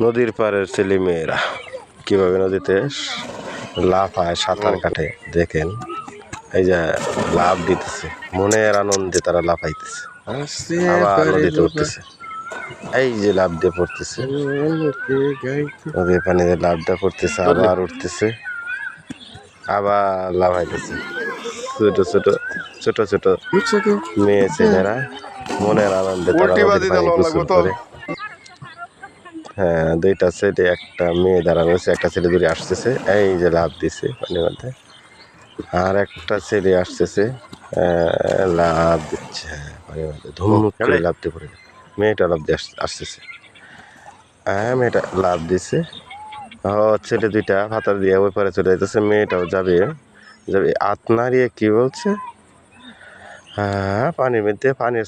নদীর পাড়ের ছেলে মেয়েরা কিভাবে নদীতে লাফায় সাঁতার কাটে দেখেন। এই যে লাফ দিতেছে, মনের আনন্দে তারা লাফাইতেছে, আবার নদীতে উঠতেছে। এই যে লাফ দিয়ে পড়তেছে, নদীর পানিতে লাফ দিয়ে পড়তেছে, আবার উঠতেছে, আবার লাফাইতেছে। ছোট ছোট ছোট ছোট মেয়ে ছেলেরা মনের আনন্দে তারা নদীর পানি গোসল করে। হ্যাঁ, দুইটা ছেলে একটা মেয়ে দাঁড়ানো রয়েছে, একটা ছেলে দূরে আসতেছে, এই যে লাফ দিছে পানির মধ্যে, আর একটা ছেলে আসতেছে লাফ দিচ্ছে পানির মধ্যে, ধুমুক করে লাফ দিয়ে পড়ে। মেয়েটা লাফ দিয়ে আসতেছে, হ্যাঁ মেয়েটা লাফ দিছে, ছেলে দুইটা ভাতার দিয়ে ওই পারে চলে যাইতেছে, মেয়েটাও যাবে যাবে হাত নাড়িয়ে কি বলছে, হ্যাঁ পানির মধ্যে পানির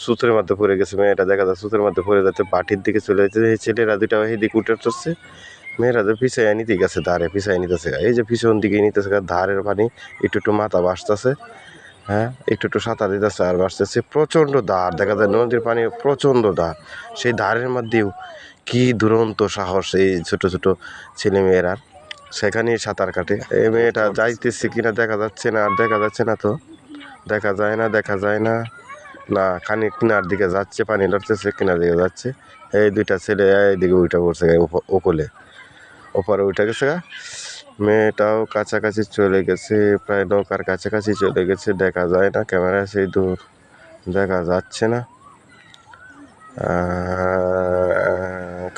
সুতোর মধ্যে পড়ে গেছে। মেয়েটা দেখা যায় সুতোর মধ্যে পড়ে যাচ্ছে, বাটির দিকে চলে যাচ্ছে। এই ছেলেরা দুইটা এই দিকে উঠে চলছে, মেয়েরা তো পিছাই নিতে গেছে, ধারে পিছাই নিতেছে, এই যে পিছন দিকে নিতেছে, ধারের পানি একটু একটু মাথা বাসতেছে, হ্যাঁ একটু একটু সাঁতার দিতেছে আর বাসতেছে। প্রচণ্ড ধার, দেখা যায় নদীর পানি প্রচণ্ড ধার, সেই ধারের মধ্যেও কি দুরন্ত সাহস এই ছোট ছোট ছেলে মেয়েরা সেখানেই সাঁতার কাটে। এই মেয়েটা যাইতেছে কিনা দেখা যাচ্ছে না, আর দেখা যাচ্ছে না তো, দেখা যায় না, দেখা যায় না, না খানি কিনার দিকে যাচ্ছে, পানি লড়তেছে, কিনার দিকে যাচ্ছে। এই দুইটা ছেলে এইদিকে উঠে পড়ছে ওকলে, ওপারে উঠে গেছে। মেয়েটাও কাছাকাছি চলে গেছে, প্রায় নৌকার কাছাকাছি চলে গেছে, দেখা যায় না, ক্যামেরা সেই দূর দেখা যাচ্ছে না।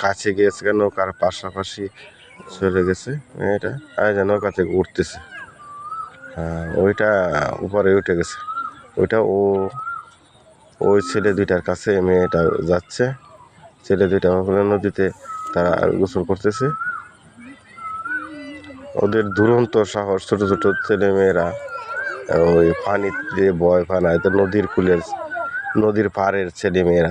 কাছে গিয়েছে, নৌকার পাশাপাশি চলে গেছে মেয়েটা, এই যে নৌকা থেকে উঠতেছে, ওইটা উপরে উঠে গেছে, ওইটা ওই ছেলে দুইটার কাছে মেয়েটা যাচ্ছে। ছেলে দুইটা নদীতে তারা গোসল করতেছে। ওদের দুরন্ত সাহস, ছোট ছোট ছেলে মেয়েরা ওই পানিতে ভয় পায় না, নদীর কূলের নদীর পাড়ের ছেলে মেয়েরা।